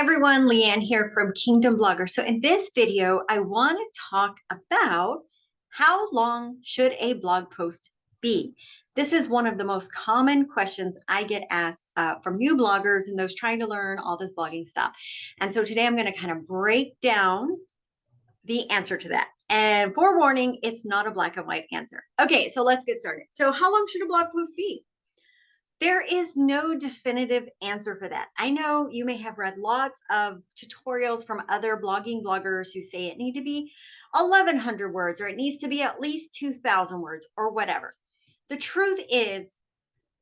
Everyone, Leanne here from Kingdom Blogger. So in this video, I want to talk about how long should a blog post be? This is one of the most common questions I get asked from new bloggers and those trying to learn all this blogging stuff. And so today I'm going to kind of break down the answer to that. And forewarning, it's not a black and white answer. Okay, so let's get started. So how long should a blog post be? There is no definitive answer for that. I know you may have read lots of tutorials from other blogging bloggers who say it need to be 1,100 words or it needs to be at least 2,000 words or whatever. The truth is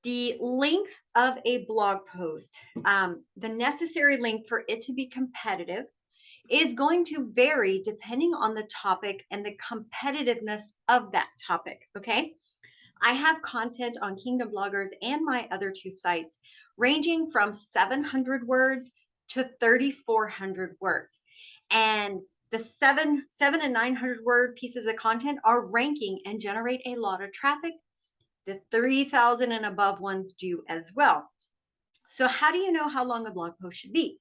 the length of a blog post, the necessary length for it to be competitive is going to vary depending on the topic and the competitiveness of that topic, okay? I have content on Kingdom Bloggers and my other two sites ranging from 700 words to 3,400 words. And the seven and 900 word pieces of content are ranking and generate a lot of traffic. The 3,000 and above ones do as well. So how do you know how long a blog post should be?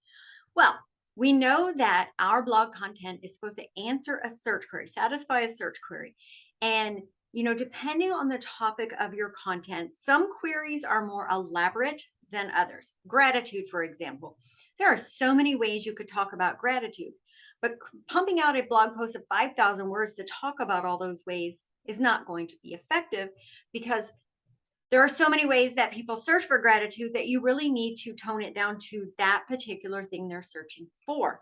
Well, we know that our blog content is supposed to answer a search query, satisfy a search query. And depending on the topic of your content, some queries are more elaborate than others. Gratitude, for example. There are so many ways you could talk about gratitude, but pumping out a blog post of 5,000 words to talk about all those ways is not going to be effective because there are so many ways that people search for gratitude that you really need to tone it down to that particular thing they're searching for.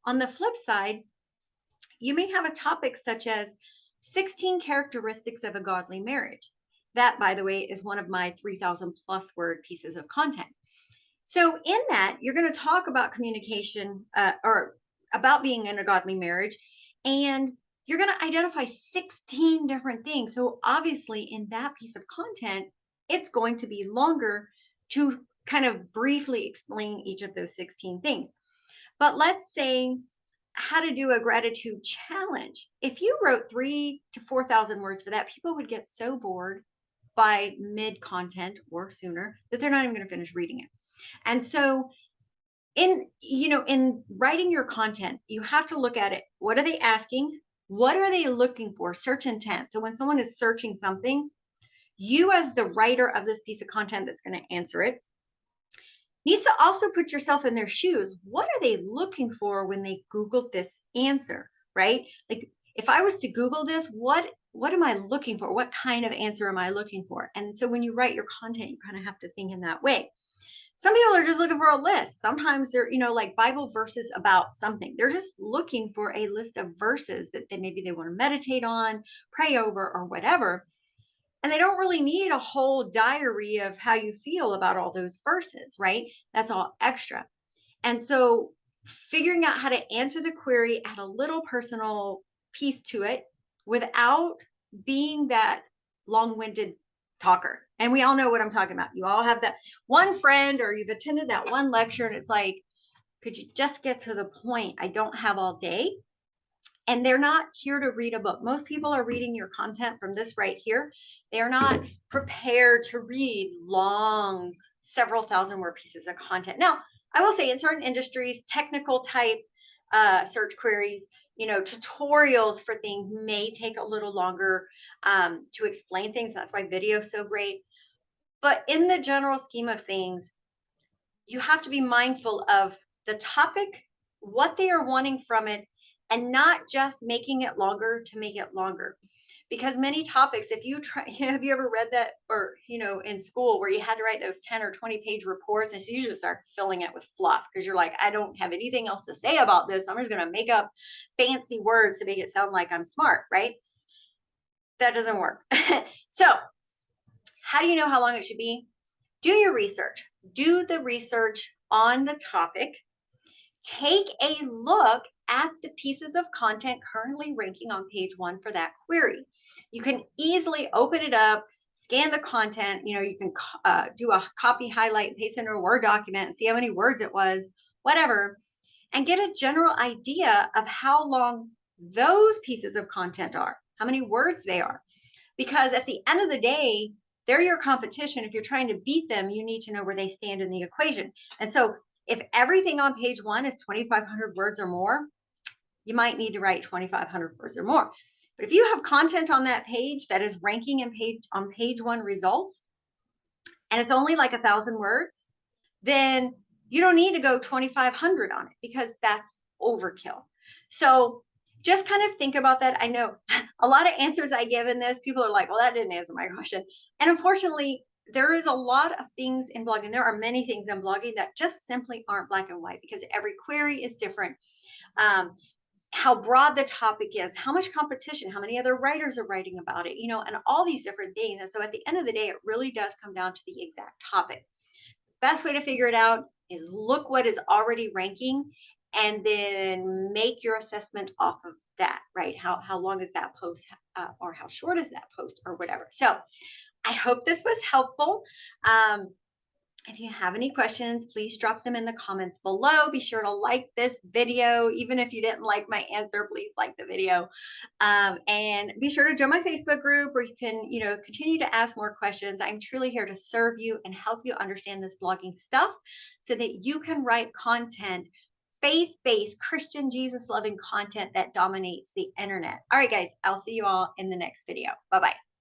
On the flip side, you may have a topic such as 16 characteristics of a godly marriage. That, by the way, is one of my 3,000 plus word pieces of content. So in that, you're going to talk about communication or about being in a godly marriage, and you're going to identify 16 different things. So obviously in that piece of content, it's going to be longer to kind of briefly explain each of those 16 things. But let's say how to do a gratitude challenge. If you wrote 3,000 to 4,000 words for that, people would get so bored by mid content or sooner that they're not even going to finish reading it. And so in writing your content, you have to look at it. What are they asking? What are they looking for? Search intent. So when someone is searching something, you as the writer of this piece of content that's going to answer it needs to also put yourself in their shoes. What are they looking for when they Googled this answer, right? Like if I was to Google this, what am I looking for? What kind of answer am I looking for? And so when you write your content, you kind of have to think in that way. Some people are just looking for a list. Sometimes they're, like Bible verses about something. They're just looking for a list of verses that maybe they want to meditate on, pray over, or whatever. And they don't really need a whole diary of how you feel about all those verses, right? That's all extra. And so figuring out how to answer the query, add a little personal piece to it without being that long-winded talker. And we all know what I'm talking about. You all have that one friend or you've attended that one lecture and it's like, could you just get to the point? I don't have all day. And they're not here to read a book. Most people are reading your content from this right here. They're not prepared to read long, several thousand word pieces of content. Now, I will say in certain industries, technical type search queries, tutorials for things may take a little longer to explain things. That's why video is so great. But in the general scheme of things, you have to be mindful of the topic, what they are wanting from it, and not just making it longer to make it longer. Because many topics, if you try, have you ever read that or, in school where you had to write those 10 or 20 page reports and so you just start filling it with fluff because you're like, I don't have anything else to say about this. I'm just going to make up fancy words to make it sound like I'm smart, right? That doesn't work. So how do you know how long it should be? Do your research. Do the research on the topic. Take a look at the pieces of content currently ranking on page 1 for that query. You can easily open it up, scan the content. You can do a copy, highlight, and paste into a Word document and see how many words it was, whatever, and get a general idea of how long those pieces of content are, how many words they are. Because at the end of the day, they're your competition. If you're trying to beat them, you need to know where they stand in the equation. And so If everything on page one is 2,500 words or more, you might need to write 2,500 words or more. But if you have content on that page that is ranking on page one results, and it's only like 1,000 words, then you don't need to go 2,500 on it because that's overkill. So just kind of think about that. I know a lot of answers I give in this, people are like, well, that didn't answer my question. And unfortunately, there is a lot of things in blogging. There are many things in blogging that just simply aren't black and white because every query is different. How broad the topic is, how much competition, how many other writers are writing about it, and all these different things. And so at the end of the day, it really does come down to the exact topic. Best way to figure it out is look what is already ranking and then make your assessment off of that, right? How long is that post or how short is that post or whatever. So I hope this was helpful. If you have any questions, please drop them in the comments below. Be sure to like this video. Even if you didn't like my answer, please like the video. And be sure to join my Facebook group where you can, continue to ask more questions. I'm truly here to serve you and help you understand this blogging stuff so that you can write content, faith-based, Christian, Jesus-loving content that dominates the internet. All right, guys, I'll see you all in the next video. Bye-bye.